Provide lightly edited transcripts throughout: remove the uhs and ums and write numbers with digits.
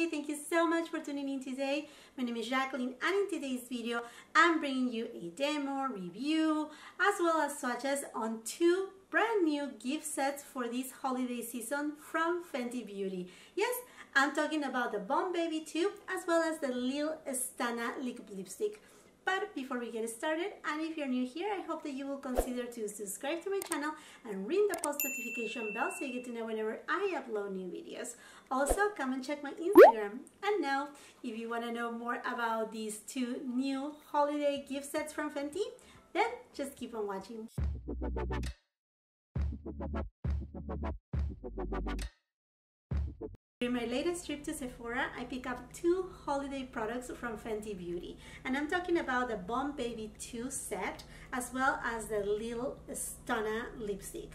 everybody, thank you so much for tuning in today. My name is Jacqueline, and in today's video I'm bringing you a demo, review, as well as swatches on two brand new gift sets for this holiday season from Fenty Beauty. Yes, I'm talking about the Bomb Baby 2 as well as the LIL STUNNA Liquid Lipstick. But before we get started, and if you're new here, I hope that you will consider to subscribe to my channel and ring the post notification bell so you get to know whenever I upload new videos. Also, come and check my Instagram. And now, if you want to know more about these two new holiday gift sets from Fenty, then just keep on watching. During my latest trip to Sephora, I picked up two holiday products from Fenty Beauty, and I'm talking about the Bomb Baby 2 set as well as the LIL STUNNA Lipstick.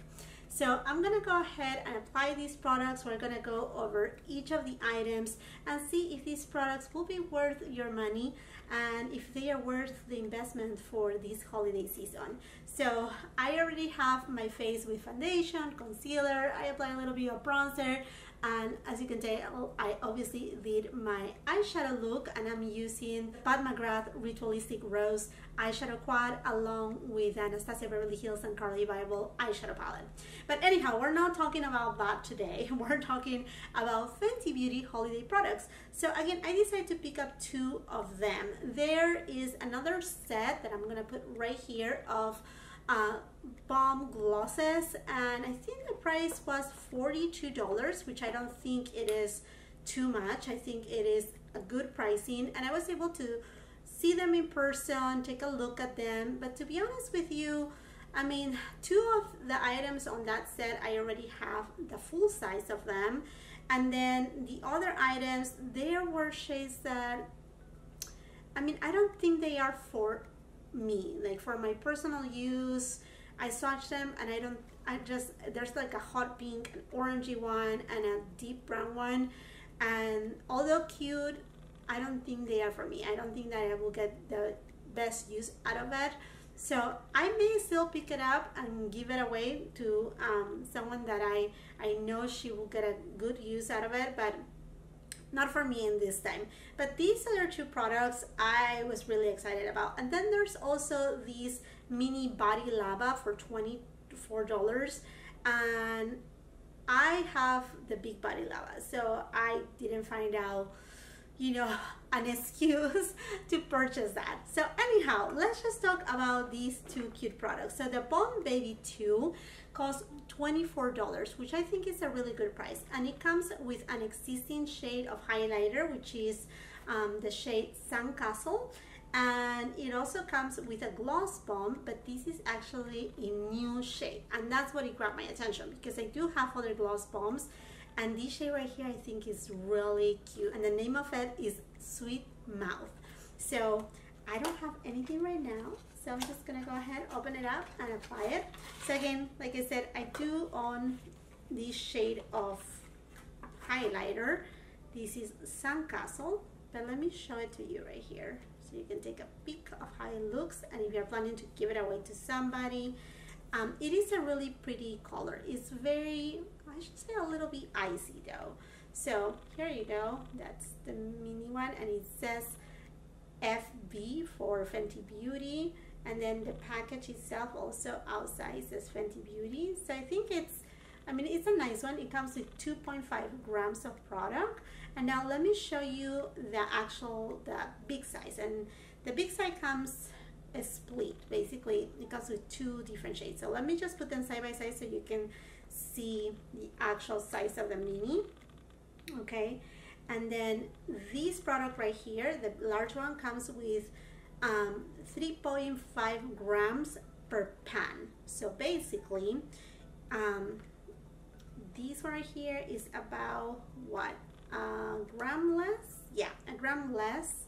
So I'm gonna go ahead and apply these products. We're gonna go over each of the items and see if these products will be worth your money and if they are worth the investment for this holiday season. So I already have my face with foundation, concealer, I apply a little bit of bronzer, and as you can tell, I obviously did my eyeshadow look, and I'm using Pat McGrath Ritualistic Rose eyeshadow quad along with Anastasia Beverly Hills and Carly Bible eyeshadow palette. But anyhow, we're not talking about that today. We're talking about Fenty Beauty holiday products. So again, I decided to pick up two of them. There is another set that I'm gonna put right here of bomb glosses, and I think the price was $42, which I don't think it is too much. I think it is a good pricing, and I was able to see them in person, take a look at them. But to be honest with you, I mean, two of the items on that set I already have the full size of them, and then the other items, there were shades that, I mean, I don't think they are for me, like for my personal use. I swatched them and there's like a hot pink, an orangey one, and a deep brown one, and although cute, I don't think they are for me. I don't think that I will get the best use out of it. So I may still pick it up and give it away to someone that I know she will get a good use out of it, but not for me in this time. But these other two products I was really excited about. And then there's also these mini body lava for $24, and I have the big body lava, so I didn't find out, you know, an excuse to purchase that. So anyhow, let's just talk about these two cute products. So the Bomb Baby 2 costs $24, which I think is a really good price, and it comes with an existing shade of highlighter, which is the shade Sandcastle, and it also comes with a gloss bomb, but this is actually a new shade, and that's what it grabbed my attention because I do have other gloss bombs, and this shade right here I think is really cute, and the name of it is Sweet Mouth. So I don't have anything right now, so I'm just gonna go ahead, open it up and apply it. So again, like I said, I do own this shade of highlighter. This is Sandcastle, but let me show it to you right here so you can take a peek of how it looks, and if you're planning to give it away to somebody. It is a really pretty color. It's very, I should say, a little bit icy though. So here you go, that's the mini one, and it says FB for Fenty Beauty, and then the package itself also outside says Fenty Beauty. So I think it's, I mean, it's a nice one. It comes with 2.5 grams of product. And now let me show you the big size, and the big size comes a split. Basically it comes with two different shades. So let me just put them side by side so you can see the actual size of the mini. Okay, and then this product right here, the large one, comes with 3.5 grams per pan. So basically this one right here is about what, a gram less? Yeah, a gram less.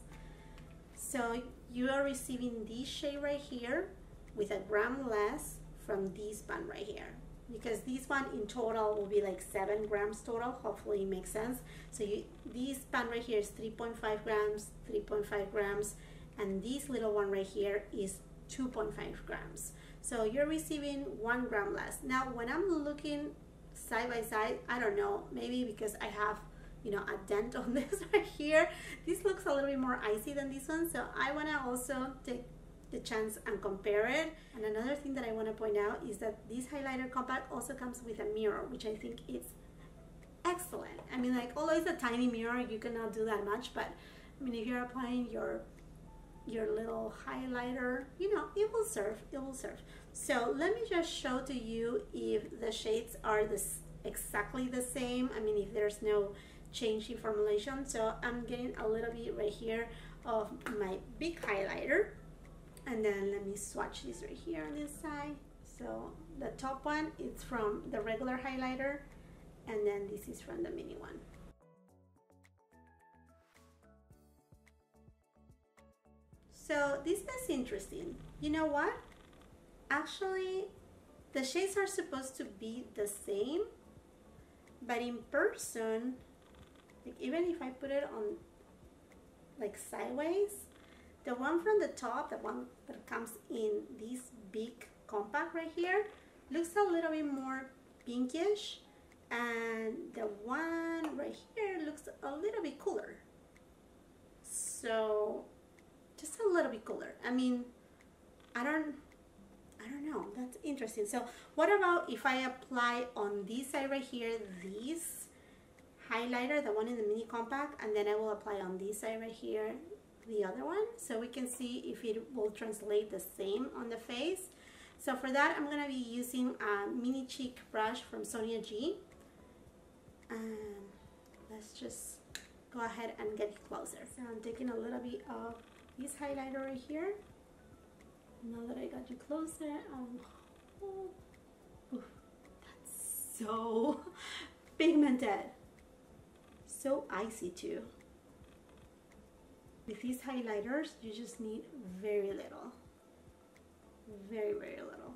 So you are receiving this shade right here with a gram less from this pan right here, because this one in total will be like 7 grams total. Hopefully it makes sense. So this pan right here is 3.5 grams, 3.5 grams, and this little one right here is 2.5 grams. So you're receiving 1 gram less. Now when I'm looking side by side, I don't know, maybe because I have you know, a dent on this right here. This looks a little bit more icy than this one, so I want to also take the chance and compare it. And another thing that I want to point out is that this highlighter compact also comes with a mirror, which I think is excellent. I mean, like, although it's a tiny mirror, you cannot do that much, but I mean, if you're applying your little highlighter, you know, it will serve, it will serve. So let me just show to you if the shades are exactly the same. I mean, if there's no change in formulation. So I'm getting a little bit right here of my big highlighter, and then let me swatch this right here on this side. So the top one is from the regular highlighter, and then this is from the mini one. So this is interesting. You know what? Actually, the shades are supposed to be the same, but in person, like, even if I put it on like sideways, the one from the top, the one that comes in this big compact right here, looks a little bit more pinkish, and the one right here looks a little bit cooler. So just a little bit cooler. I mean, I don't know, that's interesting. So what about if I apply on this side right here this highlighter, the one in the mini compact, and then I will apply on this side right here the other one, so we can see if it will translate the same on the face. So for that, I'm gonna be using a mini cheek brush from Sonia G, and let's just go ahead and get closer. So I'm taking a little bit of this highlighter right here. Now that I got you closer, oof, that's so pigmented, so icy too. With these highlighters, you just need very little, very little,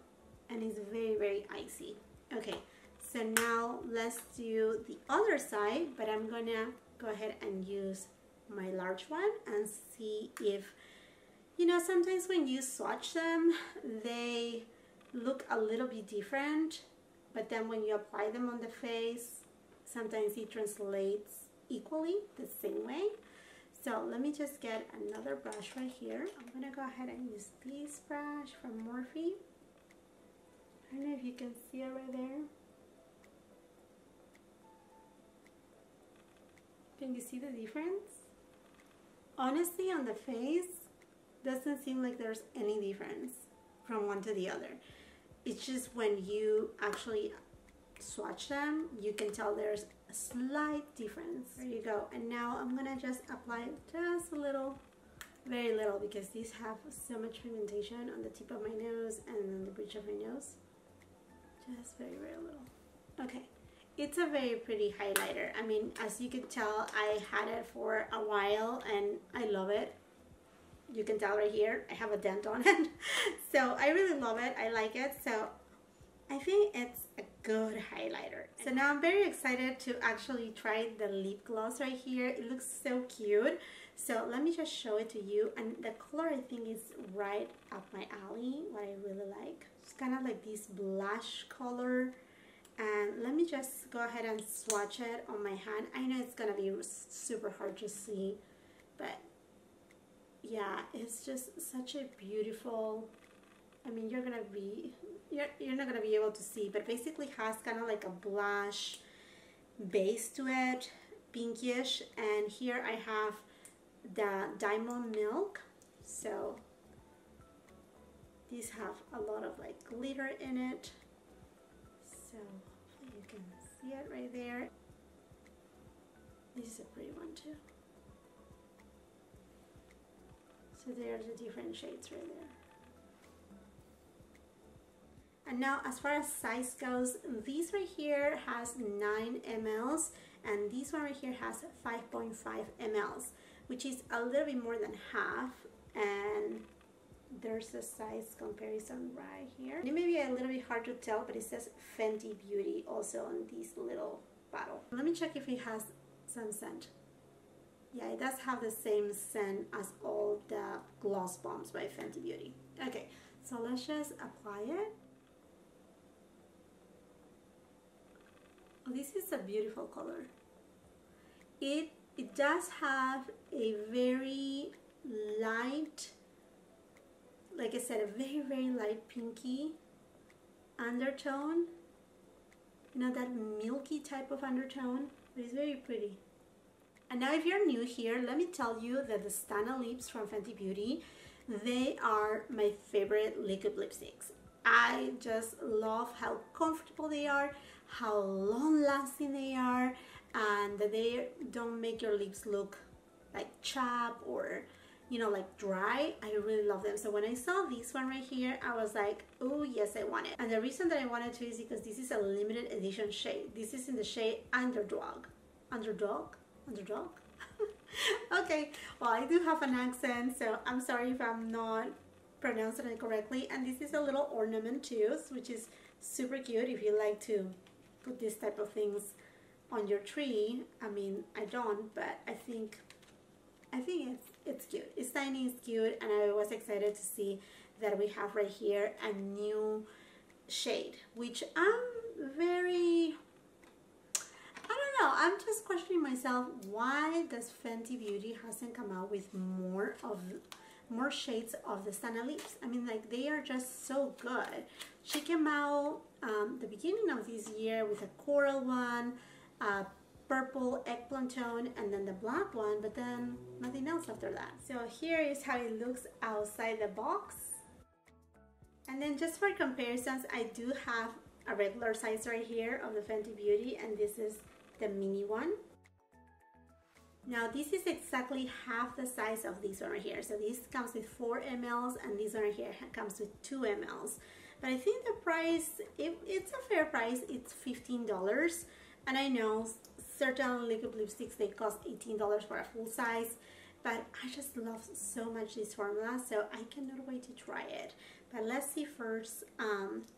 and it's very icy. Okay, so now let's do the other side, but I'm gonna go ahead and use my large one and see if, you know, sometimes when you swatch them, they look a little bit different, but then when you apply them on the face, sometimes it translates equally the same way. So let me just get another brush right here. I'm gonna go ahead and use this brush from Morphe. I don't know if you can see it right there. Can you see the difference? Honestly, on the face, doesn't seem like there's any difference from one to the other. It's just when you actually swatch them, you can tell there's a slight difference. There you go. And now I'm gonna just apply just a little, very little, because these have so much pigmentation on the tip of my nose and on the bridge of my nose. Just very little. Okay. It's a very pretty highlighter. I mean, as you can tell, I had it for a while and I love it. You can tell right here, I have a dent on it. So I really love it. I like it. So I think it's a good highlighter. So now I'm very excited to actually try the lip gloss right here. It looks so cute. So let me just show it to you. And the color, I think, is right up my alley, what I really like. It's kind of like this blush color. And let me just go ahead and swatch it on my hand. I know it's gonna be super hard to see, but yeah, it's just such a beautiful, I mean, you're not gonna be able to see, but basically has kind of like a blush base to it, pinkish, and here I have the Diamond Milk. So these have a lot of like glitter in it. So you can see it right there. This is a pretty one too. So there's the different shades right there. And now as far as size goes, this right here has 9 mLs and this one right here has 5.5 mLs, which is a little bit more than half, and there's a size comparison right here. It may be a little bit hard to tell, but it says Fenty Beauty also on this little bottle. Let me check if it has some scent. Yeah, it does have the same scent as all the gloss bombs by Fenty Beauty. Okay, so let's just apply it. Oh, this is a beautiful color. it does have a very light, like I said, a very, very light pinky undertone. You know, that milky type of undertone, but it's very pretty. And now if you're new here, let me tell you that the Stunna Lips from Fenty Beauty, they are my favorite liquid lipsticks. I just love how comfortable they are, how long lasting they are, and that they don't make your lips look like chapped or, you know, like dry. I really love them. So when I saw this one right here, I was like, oh yes, I want it. And the reason that I wanted to is because this is a limited edition shade. This is in the shade Underdog. Okay, well, I do have an accent, so I'm sorry if I'm not pronouncing it correctly. And this is a little ornament too, which is super cute if you like to put this type of things on your tree. I mean, I don't, but I think it's cute. It's tiny, it's cute, and I was excited to see that we have right here a new shade, which I'm very, I don't know, I'm just questioning myself, why does Fenty Beauty hasn't come out with more shades of the Stunna Lips? I mean, like, they are just so good. She came out the beginning of this year with a coral one, purple eggplant tone, and then the black one, but then nothing else after that. So here is how it looks outside the box. And then just for comparisons, I do have a regular size right here of the Fenty Beauty, and this is the mini one. Now this is exactly half the size of this one right here. So this comes with 4 ml and this one right here comes with 2 ml. But I think the price, it's a fair price. It's $15. And I know certain liquid lipsticks, they cost $18 for a full size, but I just love so much this formula, so I cannot wait to try it. But let's see first,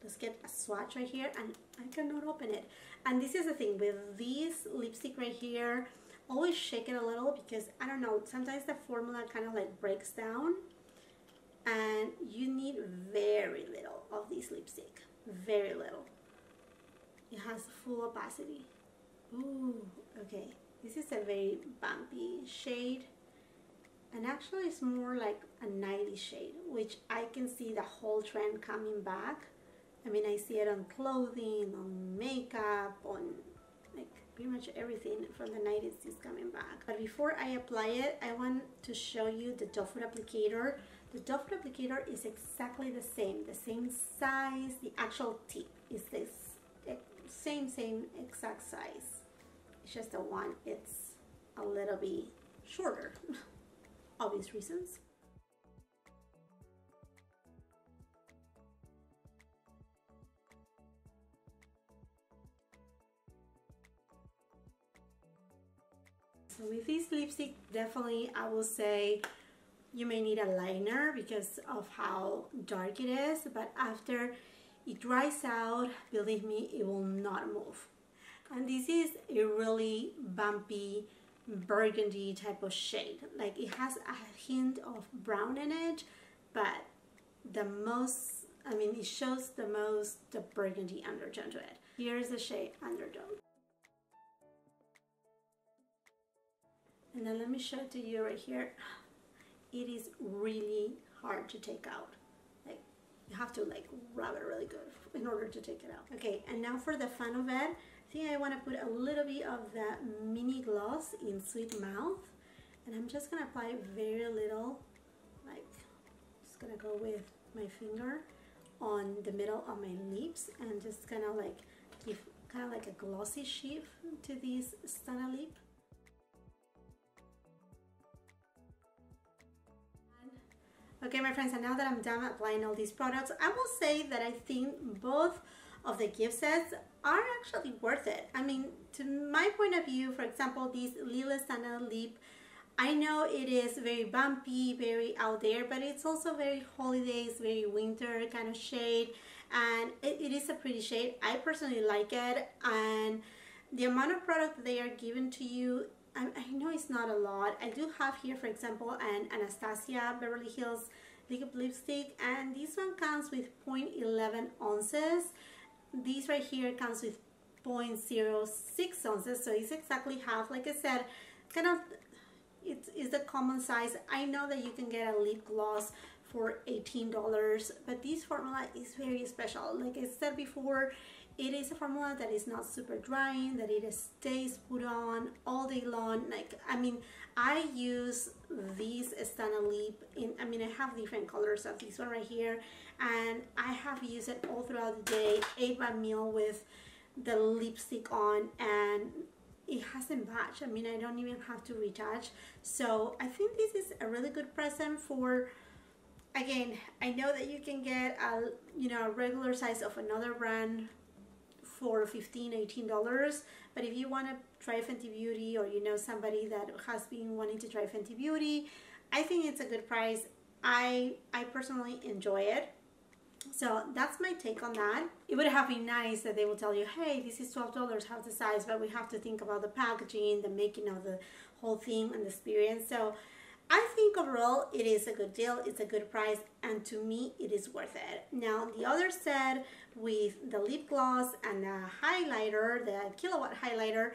let's get a swatch right here, and I cannot open it. And this is the thing with this lipstick right here, always shake it a little because, I don't know, sometimes the formula kind of like breaks down, and you need very little of this lipstick, very little. It has full opacity. Ooh, okay, this is a very bumpy shade, and actually it's more like a 90s shade, which I can see the whole trend coming back. I mean, I see it on clothing, on makeup, on like pretty much everything from the 90s is coming back. But before I apply it, I want to show you the doe foot applicator. The doe foot applicator is exactly the same size. The actual tip is this same exact size. It's just the one, it's a little bit shorter, obvious reasons. So with this lipstick, definitely I will say you may need a liner because of how dark it is, but after it dries out, believe me, it will not move. And this is a really bumpy burgundy type of shade. Like, it has a hint of brown in it, but the most, I mean, it shows the most the burgundy undertone to it. Here's the shade Undertone. And then let me show it to you right here. It is really hard to take out. Like, you have to like rub it really good in order to take it out. Okay, and now for the fun of it, I think I want to put a little bit of the mini gloss in Sweet Mouth, and I'm just gonna apply very little, like, just gonna go with my finger on the middle of my lips and just kind of like give kind of like a glossy sheet to this Stunna lip. Okay, my friends, and now that I'm done applying all these products, I will say that I think both of the gift sets are actually worth it. I mean, to my point of view, for example, this LIL STUNNA lip, I know it is very bumpy, very out there, but it's also very holidays, very winter kind of shade, and it is a pretty shade. I personally like it, and the amount of product they are giving to you, I know it's not a lot. I do have here, for example, an Anastasia Beverly Hills liquid lipstick, and this one comes with 0.11 ounces. This right here comes with 0.06 ounces, so it's exactly half. Like I said, kind of, it's the common size. I know that you can get a lip gloss for $18, but this formula is very special. Like I said before, it is a formula that is not super drying, that it stays put on all day long. Like, I mean, I use this Stunna Lip in, I mean, I have different colors of this one right here, and I have used it all throughout the day, ate my meal with the lipstick on, and it hasn't budged. I mean, I don't even have to retouch. So I think this is a really good present for, again, I know that you can get a, you know, a regular size of another brand for $15–18, but if you want to try Fenty Beauty, or you know somebody that has been wanting to try Fenty Beauty, I think it's a good price. I personally enjoy it. So that's my take on that. It would have been nice that they will tell you, hey, this is $12, half the size, but we have to think about the packaging, the making of the whole thing, and the experience. So I think overall it is a good deal, it's a good price, and to me it is worth it. Now the other set with the lip gloss and the highlighter, the Kilowatt highlighter,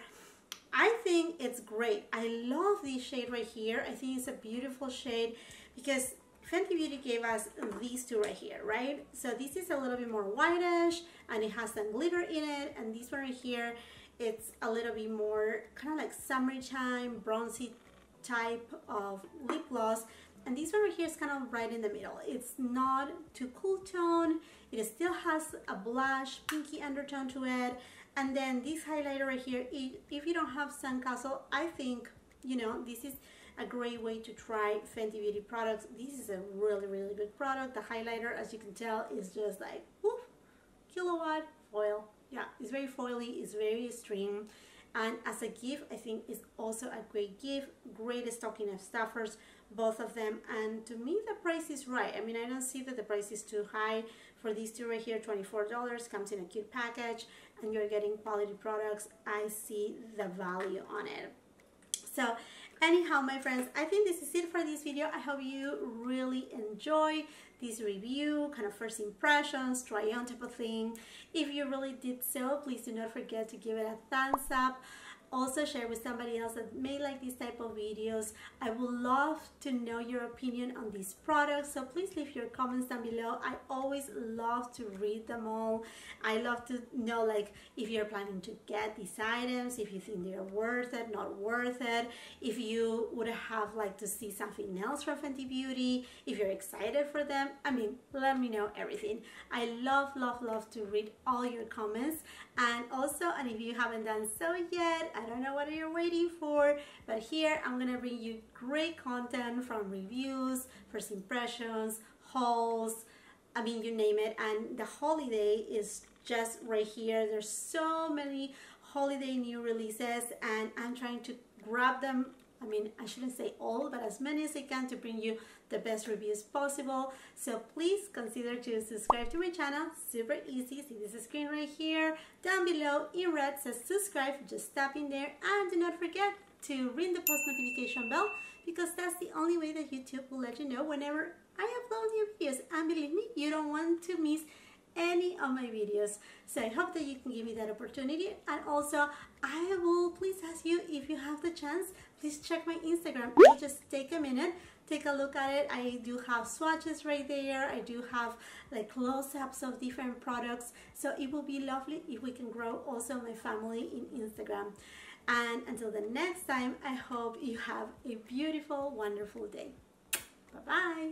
I think it's great. I love this shade right here. I think it's a beautiful shade because Fenty Beauty gave us these two right here, right? So this is a little bit more whitish and it has some glitter in it, and this one right here, it's a little bit more kind of like summertime, bronzy type of lip gloss, and this one right here is kind of right in the middle. It's not too cool tone, it still has a blush pinky undertone to it, and then this highlighter right here, if you don't have Sandcastle, I think, you know, this is a great way to try Fenty Beauty products. This is a really, really good product. The highlighter, as you can tell, is just like, woof, Kilowatt foil. Yeah, it's very foily, it's very extreme. And as a gift, I think it's also a great gift, great stocking of stuffers, both of them. And to me, the price is right. I mean, I don't see that the price is too high for these two right here. $24, comes in a cute package, and you're getting quality products. I see the value on it. So anyhow, my friends, I think this is it for this video. I hope you really enjoy this review, kind of first impressions, try on type of thing. If you really did so, please do not forget to give it a thumbs up. Also share with somebody else that may like these type of videos. I would love to know your opinion on these products, so please leave your comments down below. I always love to read them all. I love to know, like, if you're planning to get these items, if you think they're worth it, not worth it, if you would have liked to see something else from Fenty Beauty, if you're excited for them. I mean, let me know everything. I love to read all your comments. And also, and if you haven't done so yet, I don't know what you're waiting for, but here I'm gonna bring you great content from reviews, first impressions, hauls, I mean, you name it. And the holiday is just right here. There's so many holiday new releases, and I'm trying to grab them. I mean, I shouldn't say all, but as many as I can to bring you the best reviews possible. So please consider to subscribe to my channel. Super easy. See this screen right here. Down below in red says subscribe. Just tap in there, and do not forget to ring the post notification bell, because that's the only way that YouTube will let you know whenever I upload new videos. And believe me, you don't want to miss any of my videos. So I hope that you can give me that opportunity. And also, I will please ask you, if you have the chance, please check my Instagram. It'll just take a minute, take a look at it. I do have swatches right there. I do have like close-ups of different products. So it will be lovely if we can grow also my family in Instagram. And until the next time, I hope you have a beautiful, wonderful day. Bye-bye.